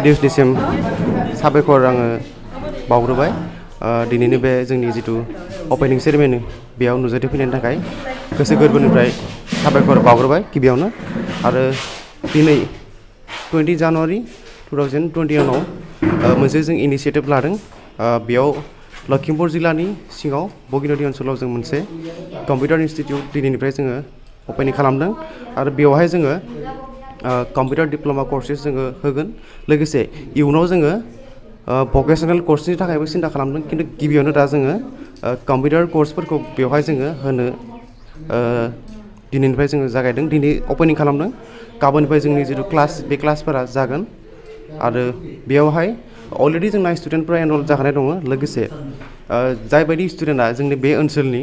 डिउसनिसिम साबायखर आङो बावग्रोबाय दिनैनि बे जोंनि जिथु अपेनिं सेरेमनि बेयाव नुजाथिफैनायनि थाखाय गोसो गोरबोनिफ्राय साबायखर बावग्रोबाय गिबियावनो आरो दिनै 20 जानुवारि 2021 आव मोनसे जों इनिशिएटिभ लादों बेयाव लखिमपुर जिल्लानि सिङाव बगिनदि ओनसोलाव जों मोनसे कम्पिउटार इनस्टिट्यूट दिनैनिफ्राय जोङो अपेनिं खालामदों आरो बेवहाय जोङो कम्पिउटार डिप्लोमा कर्सेस जोङो होगोन लोगोसे इयुनाव जोङो भकेशनेल कर्सनि थाखायबो सिन्था खालामदों खिन्थु गिबियावनो दा जोङो कम्पिउटार कर्सफोरखौ बेवहाय जोङो होनो दिनैनिफ्राय जोङो जागायदों दिनै अपेनिं खालामदों गाबोननिफ्राय जोंनि जिथु क्लास बे क्लासफोरा जागोन आरो बेयावहाय अलरेडि जोंना स्टुडेन्टफोरा एनरल जाखानाय दङ लोगोसे जायबायदि स्टुडेन्टआ जोंनि बे ओनसोलनि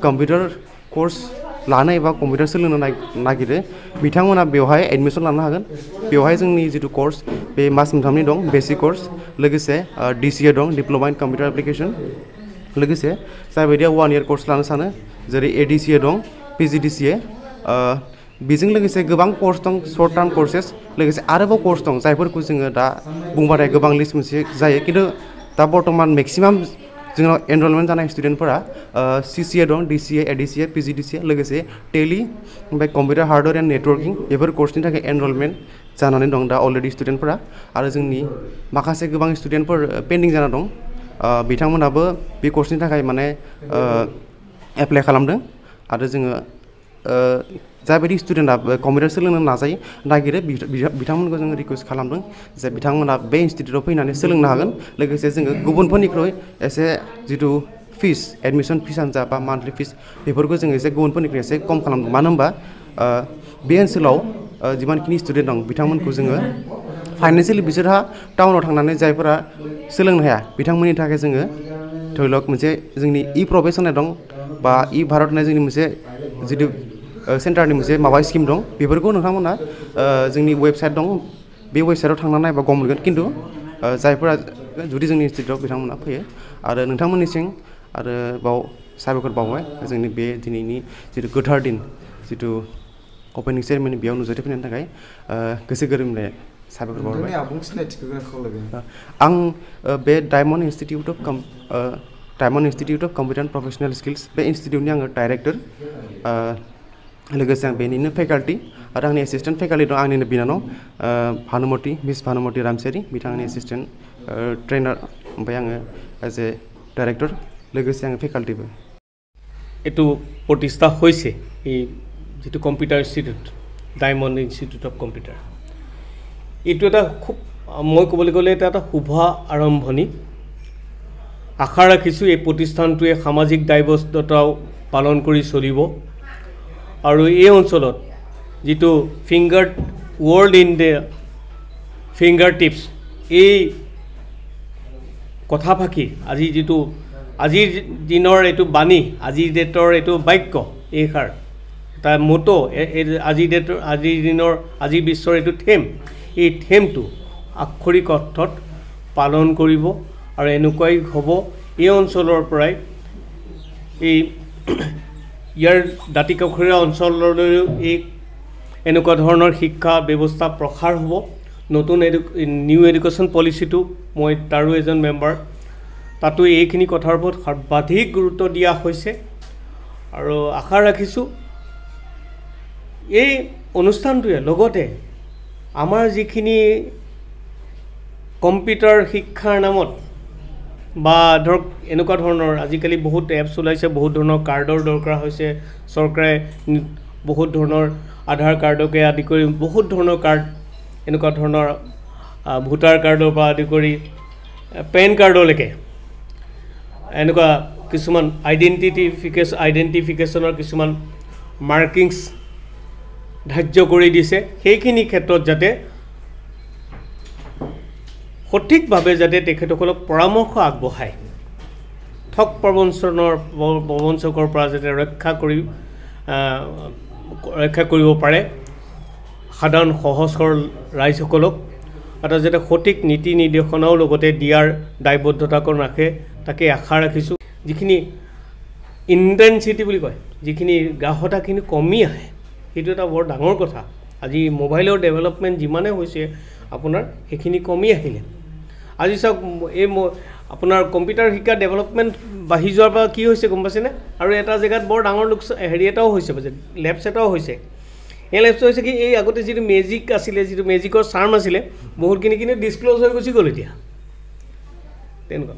कम्पिउटार कर्स लानो एबा कम्पिउटार सोलोंनो नागिरो बिथांमोना बेवहाय एडमिसन लानो हागोन बेवहाय जोंनि जिथु कर्स बे मास मोनथामनि दं बेसिक कर्स लोगोसे DCA दं डिप्लोमा इन कम्पिउटार एप्लिकेशन लोगोसे जायबायदिया 1 इयार कर्स लानो सानो जेरै ADCA दं PGDCA बेजों लोगोसे गोबां कर्स दं शर्ट टार्म कर्सेस लोगोसे आरोबाव कर्स दं जायफोरखौ जोङो दा बुंबाथाय गोबां लिस्ट मोनसे जायो खिन्थु दा बर्तमान मेक्सिमाम जोंनाव एनरलमेन्ट जानाय स्टुडेन्टफोरा CCA दं DCA ADCA PGDCA लोगोसे टेलि ओमफ्राय कम्पिउटार हार्डवेयर एन्ड नेटवर्किं बेफोर कर्सनि थाखाय एनरलमेन्ट जानानै दं दा अलरेडि स्टुडेन्टफोरा आरो जोंनि माखासे गोबां स्टुडेन्टफोर पेन्डिं जाना दं बिथांमोनाबो बे कर्सनि थाखाय माने एप्लाइ खालामदों आरो जोङो जाबायदि स्टुडेन्टआ कम्पिउटार सोलोंनो नागिरो बिथांमोनखौ जोङो रिकुवेस्ट खालामदों जे बिथांमोना बे इनस्टिट्यूटआव फैनानै सोलोंनो हागोन लोगोसे जोङो गुबुनफोरनिख्रुइ एसे जिथु फिस एडमिसन फिसानो जा बा मान्थलि फिस बेफोरखौ जोङो एसे गुबुनफोरनिख्रुइ एसे खम खालामदों मानो होनबा बे ओनसोलाव जिमानखिनि स्टुडेन्ट दं बिथांमोनखौ जोङो फाइनान्सियेलि बिसोरहा टाउनाव थांनानै जायफोरा सोलोंनो हाया बिथांमोननि थाखाय जोङो धरिलक मोनसे जोंनि प्रभेस होननाय दं बा भारत होननाय जोंनि मोनसे जिथु सेन्टारनि मोनसे माबा स्किम दं बेफोरखौ नोंथांमोना जोंनि वेबसाइट दं बे वेबसाइटआव थांनानै नायबा गम मोनगोन खिन्थु जायफोरा जुदि जोंनि इनस्टिट्यूटआव बिथांमोना फैयो आरो नोंथांमोननिसिम आरो बाव साबायखर बावबाय जोंनि बे दिनैनि जिथु गोथार दिन जिथु अपेनिं सेरेमनि बेयाव नुजाथिफैनायनि थाखाय गोसो गोरबोनिफ्राय साबायखर बावबाय आं बे Diamond Institute of Computer and Professional Skills बे इन्स्टिट्यूटनि आङो डाइरेक्टर लोगोसे आं बेनिनो फेकाल्टि आरो आंनि एसिस्टेन्ट फेकाल्टि दं आंनिनो बिनानाव मिस भानुमति रामसियारि बिथांनि एसिस्टेन्ट ट्रेनार ओमफ्राय आङो एज ए डाइरेक्टर लोगोसे आङो फेकाल्टिबो एटु प्रतिष्ठा होइसे এই যেটো computer institute diamond institute of computer এইটো এটা খুব মই ক'বলৈ গ'লে এটা শুভ আৰম্ভণি আশা ৰাখিছোঁ এই প্ৰতিষ্ঠানটোৱে সামাজিক দায়বদ্ধতাও পালন কৰি চলিব আৰু এই অঞ্চলত যেটো finger world in the finger tips এই কথা ফাকি আজি যেটো আজিৰ দিনৰ এটো বাণী আজিৰ ডেটৰ এটো বাক্য এইখাৰ তাৰ মটো আজিৰ ডেটৰ আজিৰ দিনৰ আজি বিশ্বৰ এটো থেম এই থেমটো আক্ষৰিক অৰ্থত পালন কৰিব আৰু এনেকুৱাই হ'ব এই অঞ্চলৰ পৰাই এই ইয়াৰ দাঁতিকাষৰীয়া অঞ্চললৈ এই এনেকুৱা ধৰণৰ শিক্ষা ব্যৱস্থা প্ৰসাৰ হ'ব নতুন নিউ এডুকেশ্যন পলিচিটো মই তাৰো এজন মেম্বাৰ তাতো এইখিনি কথাৰ ওপৰত সৰ্বাধিক গুৰুত্ব দিয়া হৈছে আৰু আশা ৰাখিছোঁ এই অনুষ্ঠানটোৱে লগতে আমাৰ যিখিনি কম্পিউটাৰ শিক্ষাৰ নামত বা ধৰক এনেকুৱা ধৰণৰ আজিকালি বহুত এপছ ওলাইছে বহুত ধৰণৰ কাৰ্ডৰ দৰকাৰ হৈছে চৰকাৰে বহুত ধৰণৰ আধাৰ কাৰ্ডকে আদি কৰি বহুত ধৰণৰ কাৰ্ড এনেকুৱা ধৰণৰ ভোটাৰ কাৰ্ডৰ পৰা আদি কৰি পেন কাৰ্ডলৈকে এনেকুৱা কিছুমান আইডেন্টিফিকেশ্যনৰ কিছুমান মাৰ্কিংছ ধাৰ্য কৰি দিছে সেইখিনি ক্ষেত্ৰত যাতে সঠিকভাৱে যাতে তেখেতসকলক পৰামৰ্শ আগবঢ়ায় ঠক প্ৰবঞ্চকৰ পৰা যাতে ৰক্ষা কৰিব পাৰে সাধাৰণ সহজ সৰল ৰাইজসকলক এটা যাতে সঠিক নীতি নিৰ্দেশনাও লগতে দিয়াৰ দায়বদ্ধতাকৰণ ৰাখে তাকে আশা ৰাখিছোঁ যিখিনি ইণ্টেনচিটি বুলি কয় যিখিনি গ্ৰাহ্যতাখিনি কমি আহে সেইটো এটা বৰ ডাঙৰ কথা আজি মোবাইলৰ ডেভেলপমেণ্ট যিমানে হৈছে আপোনাৰ সেইখিনি কমি আহিলে আজি চাওক এই আপোনাৰ কম্পিউটাৰ শিক্ষা ডেভেলপমেণ্ট বাঢ়ি যোৱাৰ পৰা কি হৈছে গম পাইছেনে আৰু এটা জেগাত বৰ ডাঙৰ হেৰি এটাও হৈছে লেবছ এটাও হৈছে এই লেবছটো হৈছে কি এই আগতে যিটো মেজিক আছিলে যিটো মেজিকৰ চাৰ্ম আছিলে বহুতখিনি ডিছক্ল'জ হৈ গুচি গ'ল এতিয়া তেনেকুৱা